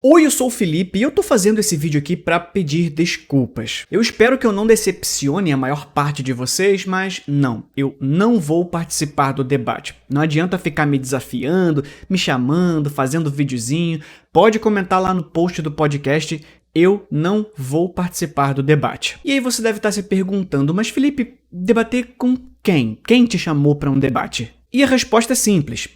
Oi, eu sou o Felipe e eu tô fazendo esse vídeo aqui pra pedir desculpas. Eu espero que eu não decepcione a maior parte de vocês, mas não, eu não vou participar do debate. Não adianta ficar me desafiando, me chamando, fazendo videozinho. Pode comentar lá no post do podcast, eu não vou participar do debate. E aí você deve estar se perguntando, mas Felipe, debater com quem? Quem te chamou pra um debate? E a resposta é simples,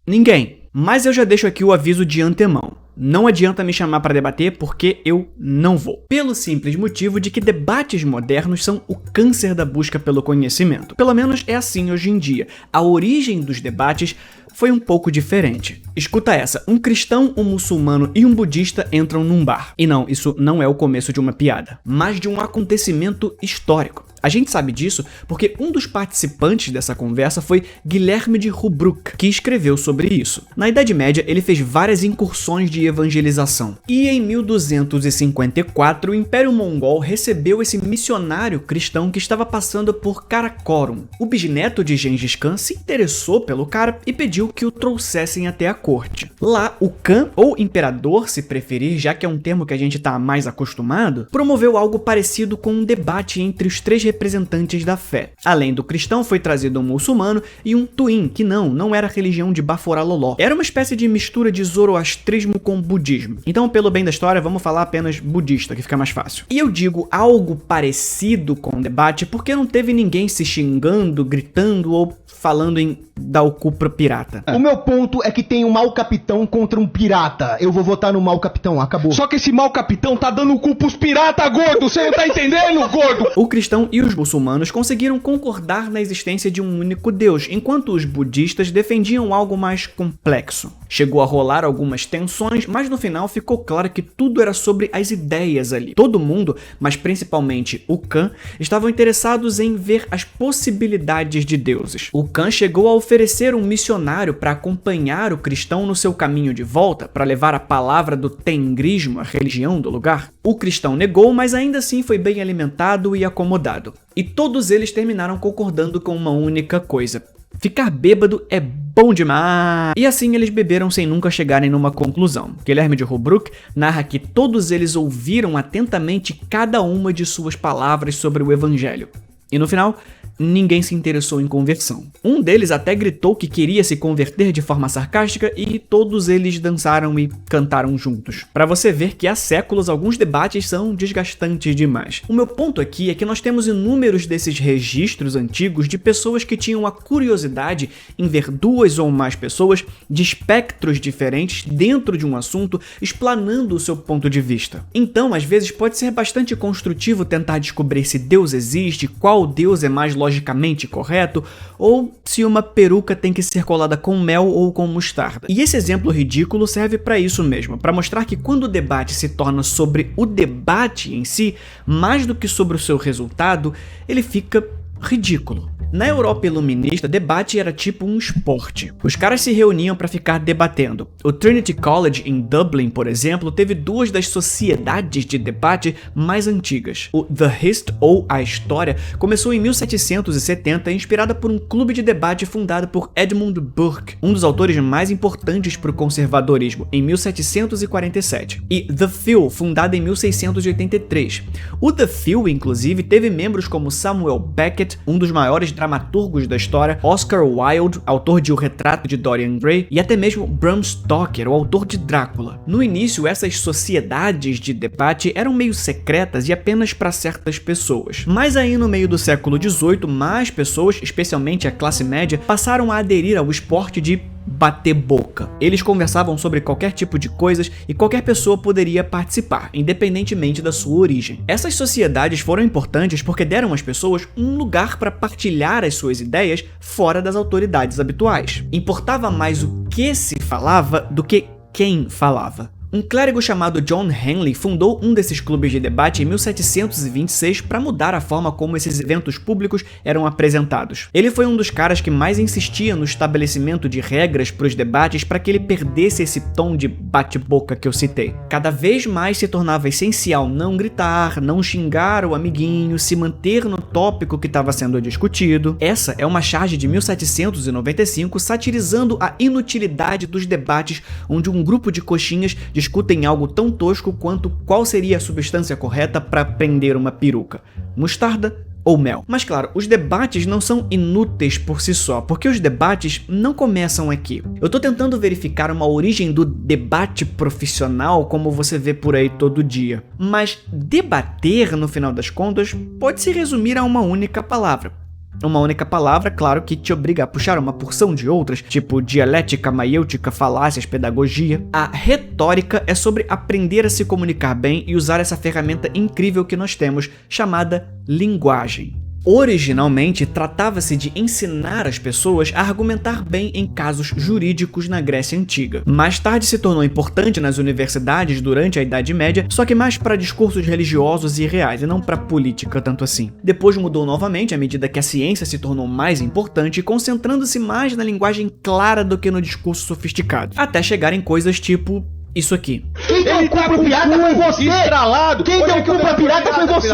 ninguém. Mas eu já deixo aqui o aviso de antemão. Não adianta me chamar para debater porque eu não vou. Pelo simples motivo de que debates modernos são o câncer da busca pelo conhecimento. Pelo menos é assim hoje em dia. A origem dos debates foi um pouco diferente. Escuta essa, um cristão, um muçulmano e um budista entram num bar. E não, isso não é o começo de uma piada, mas de um acontecimento histórico. A gente sabe disso porque um dos participantes dessa conversa foi Guilherme de Rubruck, que escreveu sobre isso. Na Idade Média, ele fez várias incursões de evangelização. E em 1254, o Império Mongol recebeu esse missionário cristão que estava passando por Karakorum. O bisneto de Gengis Khan se interessou pelo cara e pediu que o trouxessem até a corte. Lá, o Khan, ou imperador, se preferir, já que é um termo que a gente está mais acostumado, promoveu algo parecido com um debate entre os três representantes da fé. Além do cristão, foi trazido um muçulmano e um tuim, que não era a religião de Baforaloló. Era uma espécie de mistura de zoroastrismo com budismo. Então, pelo bem da história, vamos falar apenas budista, que fica mais fácil. E eu digo algo parecido com o debate porque não teve ninguém se xingando, gritando ou falando em dar o cu pro pirata. O meu ponto é que tem um mau capitão contra um pirata. Eu vou votar no mau capitão, acabou. Só que esse mau capitão tá dando o cu pros pirata, gordo! Você não tá entendendo, gordo? O cristão e os muçulmanos conseguiram concordar na existência de um único Deus, enquanto os budistas defendiam algo mais complexo. Chegou a rolar algumas tensões, mas no final ficou claro que tudo era sobre as ideias ali. Todo mundo, mas principalmente o Khan, estavam interessados em ver as possibilidades de deuses. O Khan chegou a oferecer um missionário para acompanhar o cristão no seu caminho de volta, para levar a palavra do tengrismo, a religião do lugar. O cristão negou, mas ainda assim foi bem alimentado e acomodado. E todos eles terminaram concordando com uma única coisa: ficar bêbado é bom demais! E assim eles beberam sem nunca chegarem numa conclusão. Guilherme de Rubruck narra que todos eles ouviram atentamente cada uma de suas palavras sobre o evangelho. E no final, ninguém se interessou em conversão. Um deles até gritou que queria se converter de forma sarcástica e todos eles dançaram e cantaram juntos. Pra você ver que há séculos alguns debates são desgastantes demais. O meu ponto aqui é que nós temos inúmeros desses registros antigos de pessoas que tinham a curiosidade em ver duas ou mais pessoas de espectros diferentes dentro de um assunto explanando o seu ponto de vista. Então, às vezes pode ser bastante construtivo tentar descobrir se Deus existe, qual Deus é mais logicamente correto, ou se uma peruca tem que ser colada com mel ou com mostarda. E esse exemplo ridículo serve para isso mesmo, para mostrar que quando o debate se torna sobre o debate em si, mais do que sobre o seu resultado, ele fica ridículo. Na Europa iluminista, debate era tipo um esporte. Os caras se reuniam para ficar debatendo. O Trinity College em Dublin, por exemplo, teve duas das sociedades de debate mais antigas. O The Hist, ou A História, começou em 1770, inspirada por um clube de debate fundado por Edmund Burke, um dos autores mais importantes para o conservadorismo, em 1747. E The Phil, fundada em 1683. O The Phil, inclusive, teve membros como Samuel Beckett, um dos maiores dramaturgos da história, Oscar Wilde, autor de O Retrato de Dorian Gray, e até mesmo Bram Stoker, o autor de Drácula. No início, essas sociedades de debate eram meio secretas e apenas para certas pessoas. Mas aí no meio do século XVIII, mais pessoas, especialmente a classe média, passaram a aderir ao esporte de bater boca. Eles conversavam sobre qualquer tipo de coisas e qualquer pessoa poderia participar, independentemente da sua origem. Essas sociedades foram importantes porque deram às pessoas um lugar para partilhar as suas ideias fora das autoridades habituais. Importava mais o que se falava do que quem falava. Um clérigo chamado John Henley fundou um desses clubes de debate em 1726 para mudar a forma como esses eventos públicos eram apresentados. Ele foi um dos caras que mais insistia no estabelecimento de regras para os debates para que ele perdesse esse tom de bate-boca que eu citei. Cada vez mais se tornava essencial não gritar, não xingar o amiguinho, se manter no tópico que estava sendo discutido. Essa é uma charge de 1795 satirizando a inutilidade dos debates onde um grupo de coxinhas discutem algo tão tosco quanto qual seria a substância correta para prender uma peruca: mostarda ou mel. Mas claro, os debates não são inúteis por si só, porque os debates não começam aqui. Eu tô tentando verificar uma origem do debate profissional como você vê por aí todo dia. Mas debater, no final das contas, pode se resumir a uma única palavra. Uma única palavra, claro, que te obriga a puxar uma porção de outras, tipo dialética, maiêutica, falácias, pedagogia. A retórica é sobre aprender a se comunicar bem e usar essa ferramenta incrível que nós temos, chamada linguagem. Originalmente, tratava-se de ensinar as pessoas a argumentar bem em casos jurídicos na Grécia Antiga. Mais tarde se tornou importante nas universidades durante a Idade Média, só que mais para discursos religiosos e reais, e não para política tanto assim. Depois mudou novamente à medida que a ciência se tornou mais importante, concentrando-se mais na linguagem clara do que no discurso sofisticado, até chegar em coisas tipo isso aqui. Quem deu culpa pro pirata foi você! Estralado! Quem deu culpa pro pirata foi você!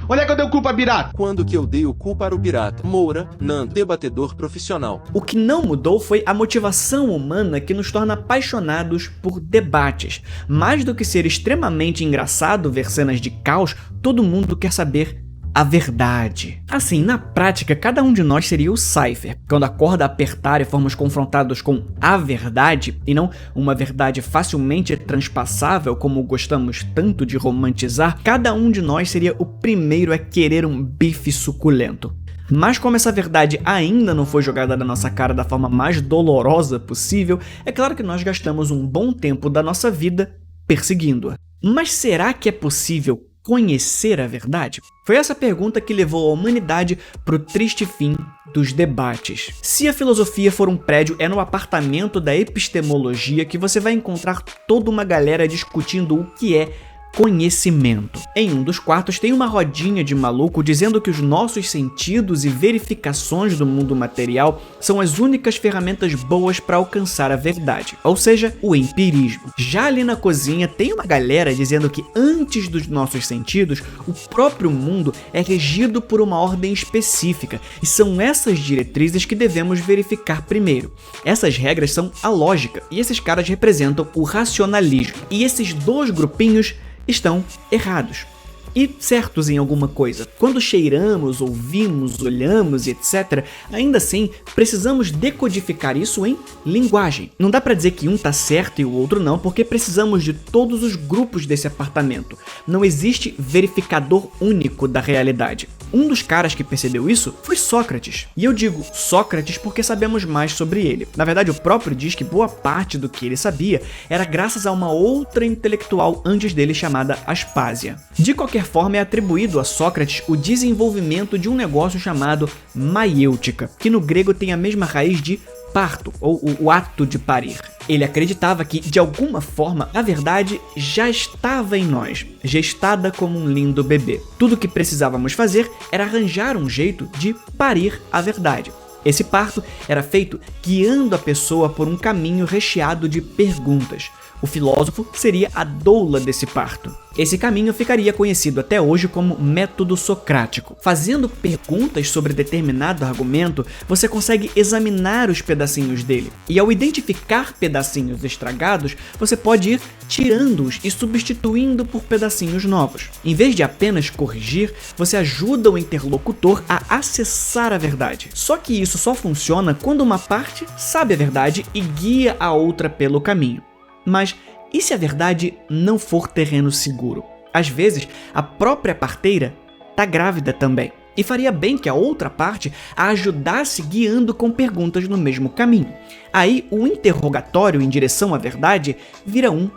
Onde é que eu dei culpa pro pirata? Quando que eu dei o cu para o pirata? Moura, Nando, debatedor profissional. O que não mudou foi a motivação humana que nos torna apaixonados por debates. Mais do que ser extremamente engraçado ver cenas de caos, todo mundo quer saber a verdade. Assim, na prática, cada um de nós seria o Cypher. Quando a corda apertar e formos confrontados com a verdade, e não uma verdade facilmente transpassável, como gostamos tanto de romantizar, cada um de nós seria o primeiro a querer um bife suculento. Mas como essa verdade ainda não foi jogada na nossa cara da forma mais dolorosa possível, é claro que nós gastamos um bom tempo da nossa vida perseguindo-a. Mas será que é possível conhecer a verdade? Foi essa pergunta que levou a humanidade para o triste fim dos debates. Se a filosofia for um prédio, é no apartamento da epistemologia que você vai encontrar toda uma galera discutindo o que é conhecimento. Em um dos quartos tem uma rodinha de maluco dizendo que os nossos sentidos e verificações do mundo material são as únicas ferramentas boas para alcançar a verdade, ou seja, o empirismo. Já ali na cozinha tem uma galera dizendo que antes dos nossos sentidos, o próprio mundo é regido por uma ordem específica, e são essas diretrizes que devemos verificar primeiro. Essas regras são a lógica, e esses caras representam o racionalismo. E esses dois grupinhos estão errados e certos em alguma coisa. Quando cheiramos, ouvimos, olhamos e etc., ainda assim precisamos decodificar isso em linguagem. Não dá pra dizer que um tá certo e o outro não, porque precisamos de todos os grupos desse apartamento. Não existe verificador único da realidade. Um dos caras que percebeu isso foi Sócrates. E eu digo Sócrates porque sabemos mais sobre ele. Na verdade, o próprio diz que boa parte do que ele sabia era graças a uma outra intelectual antes dele chamada Aspásia. De qualquer forma, é atribuído a Sócrates o desenvolvimento de um negócio chamado maiêutica, que no grego tem a mesma raiz de parto, ou o ato de parir. Ele acreditava que, de alguma forma, a verdade já estava em nós, gestada como um lindo bebê. Tudo o que precisávamos fazer era arranjar um jeito de parir a verdade. Esse parto era feito guiando a pessoa por um caminho recheado de perguntas. O filósofo seria a doula desse parto. Esse caminho ficaria conhecido até hoje como método socrático. Fazendo perguntas sobre determinado argumento, você consegue examinar os pedacinhos dele. E ao identificar pedacinhos estragados, você pode ir tirando-os e substituindo por pedacinhos novos. Em vez de apenas corrigir, você ajuda o interlocutor a acessar a verdade. Só que isso só funciona quando uma parte sabe a verdade e guia a outra pelo caminho. Mas e se a verdade não for terreno seguro? Às vezes, a própria parteira tá grávida também. E faria bem que a outra parte a ajudasse guiando com perguntas no mesmo caminho. Aí, o interrogatório em direção à verdade vira um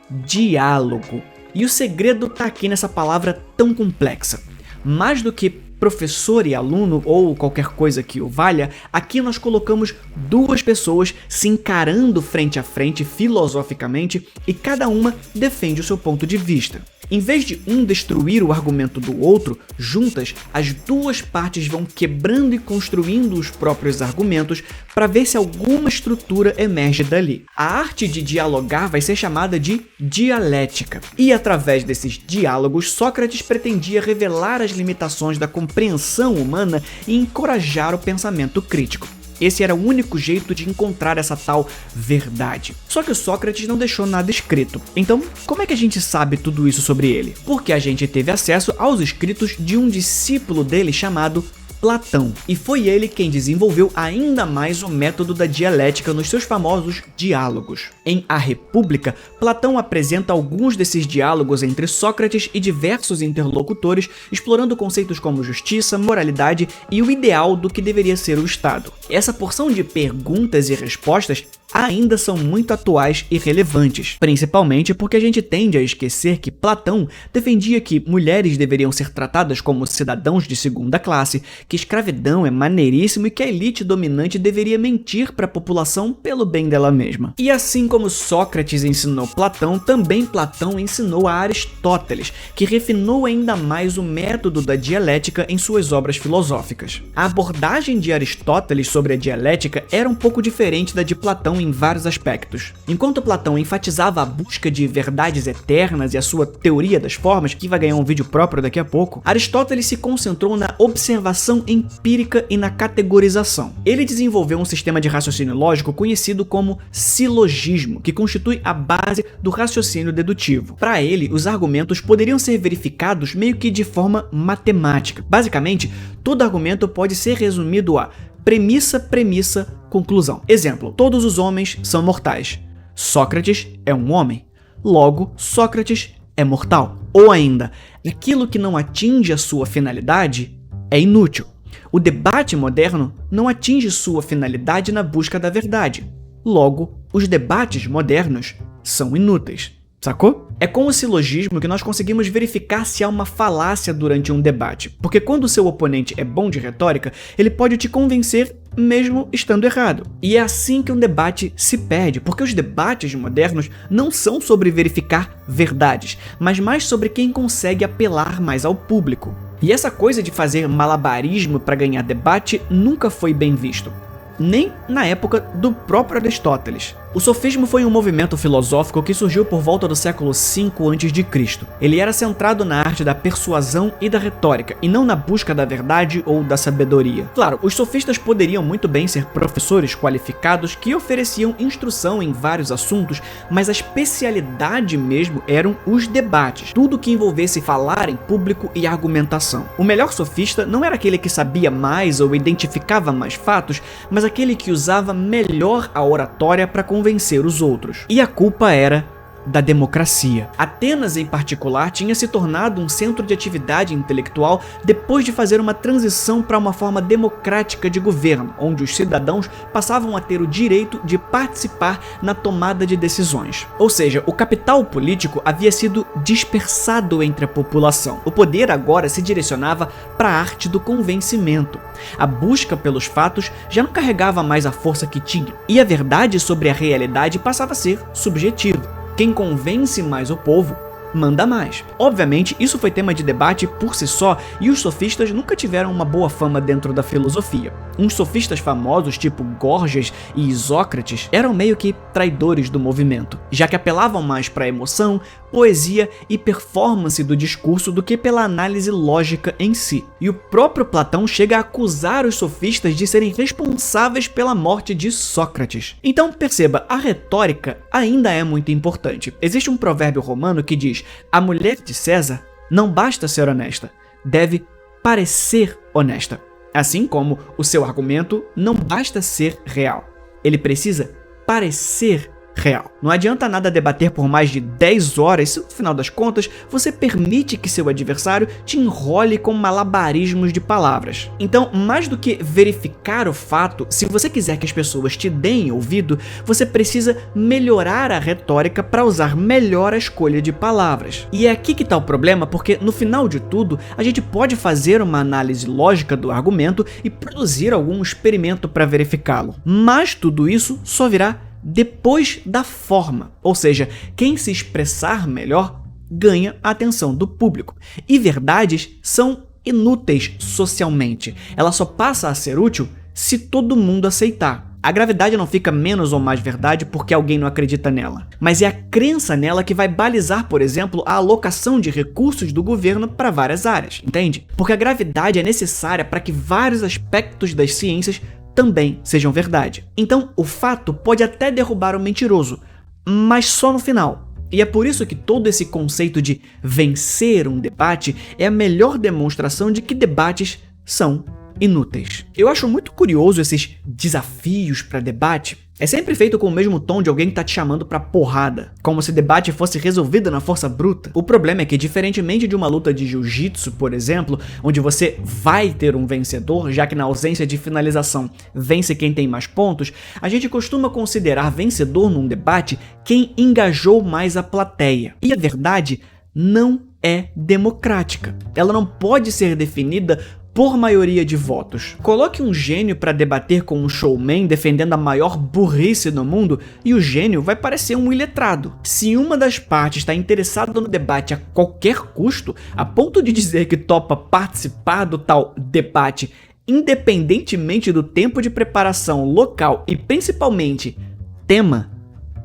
diálogo. E o segredo tá aqui nessa palavra tão complexa. Mais do que professor e aluno, ou qualquer coisa que o valha, aqui nós colocamos duas pessoas se encarando frente a frente filosoficamente e cada uma defende o seu ponto de vista. Em vez de um destruir o argumento do outro, juntas, as duas partes vão quebrando e construindo os próprios argumentos para ver se alguma estrutura emerge dali. A arte de dialogar vai ser chamada de dialética. E através desses diálogos, Sócrates pretendia revelar as limitações da compreensão humana e encorajar o pensamento crítico. Esse era o único jeito de encontrar essa tal verdade. Só que o Sócrates não deixou nada escrito. Então, como é que a gente sabe tudo isso sobre ele? Porque a gente teve acesso aos escritos de um discípulo dele chamado Platão, e foi ele quem desenvolveu ainda mais o método da dialética nos seus famosos diálogos. Em A República, Platão apresenta alguns desses diálogos entre Sócrates e diversos interlocutores, explorando conceitos como justiça, moralidade e o ideal do que deveria ser o Estado. Essa porção de perguntas e respostas ainda são muito atuais e relevantes, principalmente porque a gente tende a esquecer que Platão defendia que mulheres deveriam ser tratadas como cidadãos de segunda classe, que escravidão é maneiríssimo e que a elite dominante deveria mentir para a população pelo bem dela mesma. E assim como Sócrates ensinou Platão, também Platão ensinou a Aristóteles, que refinou ainda mais o método da dialética em suas obras filosóficas. A abordagem de Aristóteles sobre a dialética era um pouco diferente da de Platão em vários aspectos. Enquanto Platão enfatizava a busca de verdades eternas e a sua teoria das formas, que vai ganhar um vídeo próprio daqui a pouco, Aristóteles se concentrou na observação empírica e na categorização. Ele desenvolveu um sistema de raciocínio lógico conhecido como silogismo, que constitui a base do raciocínio dedutivo. Para ele, os argumentos poderiam ser verificados meio que de forma matemática. Basicamente, todo argumento pode ser resumido a premissa, premissa, conclusão. Exemplo: todos os homens são mortais. Sócrates é um homem. Logo, Sócrates é mortal. Ou ainda, aquilo que não atinge a sua finalidade é inútil. O debate moderno não atinge sua finalidade na busca da verdade. Logo, os debates modernos são inúteis. Sacou? É com o silogismo que nós conseguimos verificar se há uma falácia durante um debate, porque quando o seu oponente é bom de retórica, ele pode te convencer mesmo estando errado. E é assim que um debate se perde, porque os debates modernos não são sobre verificar verdades, mas mais sobre quem consegue apelar mais ao público. E essa coisa de fazer malabarismo para ganhar debate nunca foi bem visto, nem na época do próprio Aristóteles. O sofismo foi um movimento filosófico que surgiu por volta do século V a.C. Ele era centrado na arte da persuasão e da retórica, e não na busca da verdade ou da sabedoria. Claro, os sofistas poderiam muito bem ser professores qualificados que ofereciam instrução em vários assuntos, mas a especialidade mesmo eram os debates, tudo que envolvesse falar em público e argumentação. O melhor sofista não era aquele que sabia mais ou identificava mais fatos, mas aquele que usava melhor a oratória para convencer os outros. E a culpa era da democracia. Atenas, em particular, tinha se tornado um centro de atividade intelectual depois de fazer uma transição para uma forma democrática de governo, onde os cidadãos passavam a ter o direito de participar na tomada de decisões. Ou seja, o capital político havia sido dispersado entre a população. O poder agora se direcionava para a arte do convencimento. A busca pelos fatos já não carregava mais a força que tinha, e a verdade sobre a realidade passava a ser subjetiva. Quem convence mais o povo manda mais. Obviamente, isso foi tema de debate por si só, e os sofistas nunca tiveram uma boa fama dentro da filosofia. Uns sofistas famosos, tipo Gorgias e Isócrates, eram meio que traidores do movimento, já que apelavam mais para a emoção, poesia e performance do discurso do que pela análise lógica em si. E o próprio Platão chega a acusar os sofistas de serem responsáveis pela morte de Sócrates. Então perceba, a retórica ainda é muito importante. Existe um provérbio romano que diz: a mulher de César não basta ser honesta, deve parecer honesta. Assim como o seu argumento não basta ser real, ele precisa parecer real. Não adianta nada debater por mais de 10 horas se no final das contas você permite que seu adversário te enrole com malabarismos de palavras. Então, mais do que verificar o fato, se você quiser que as pessoas te deem ouvido, você precisa melhorar a retórica para usar melhor a escolha de palavras. E é aqui que está o problema, porque no final de tudo, a gente pode fazer uma análise lógica do argumento e produzir algum experimento para verificá-lo. Mas tudo isso só virá depois da forma, ou seja, quem se expressar melhor ganha a atenção do público. E verdades são inúteis socialmente, ela só passa a ser útil se todo mundo aceitar. A gravidade não fica menos ou mais verdade porque alguém não acredita nela, mas é a crença nela que vai balizar, por exemplo, a alocação de recursos do governo para várias áreas, entende? Porque a gravidade é necessária para que vários aspectos das ciências também sejam verdade. Então, o fato pode até derrubar o mentiroso, mas só no final. E é por isso que todo esse conceito de vencer um debate é a melhor demonstração de que debates são inúteis. Eu acho muito curioso esses desafios para debate. É sempre feito com o mesmo tom de alguém que tá te chamando pra porrada, como se debate fosse resolvido na força bruta. O problema é que, diferentemente de uma luta de jiu-jitsu, por exemplo, onde você vai ter um vencedor, já que na ausência de finalização vence quem tem mais pontos, a gente costuma considerar vencedor num debate quem engajou mais a plateia. E a verdade não é democrática. Ela não pode ser definida por maioria de votos. Coloque um gênio para debater com um showman defendendo a maior burrice do mundo e o gênio vai parecer um iletrado. Se uma das partes está interessada no debate a qualquer custo, a ponto de dizer que topa participar do tal debate, independentemente do tempo de preparação, local e principalmente tema,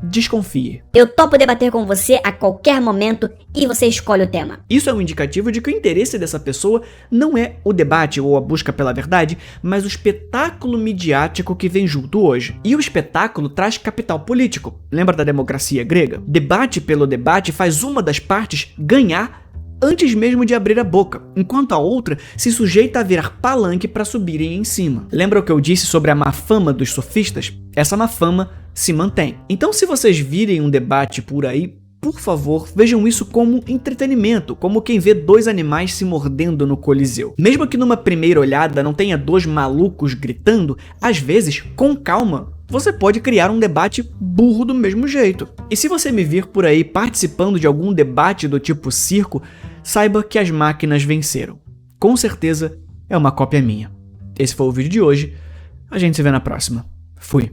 desconfie. Eu topo debater com você a qualquer momento e você escolhe o tema. Isso é um indicativo de que o interesse dessa pessoa não é o debate ou a busca pela verdade, mas o espetáculo midiático que vem junto hoje. E o espetáculo traz capital político. Lembra da democracia grega? Debate pelo debate faz uma das partes ganhar antes mesmo de abrir a boca, enquanto a outra se sujeita a virar palanque para subirem em cima. Lembra o que eu disse sobre a má fama dos sofistas? Essa má fama se mantém. Então, se vocês virem um debate por aí, por favor, vejam isso como entretenimento, como quem vê dois animais se mordendo no Coliseu. Mesmo que numa primeira olhada não tenha dois malucos gritando, às vezes, com calma, você pode criar um debate burro do mesmo jeito. E se você me vir por aí participando de algum debate do tipo circo, saiba que as máquinas venceram. Com certeza é uma cópia minha. Esse foi o vídeo de hoje. A gente se vê na próxima. Fui.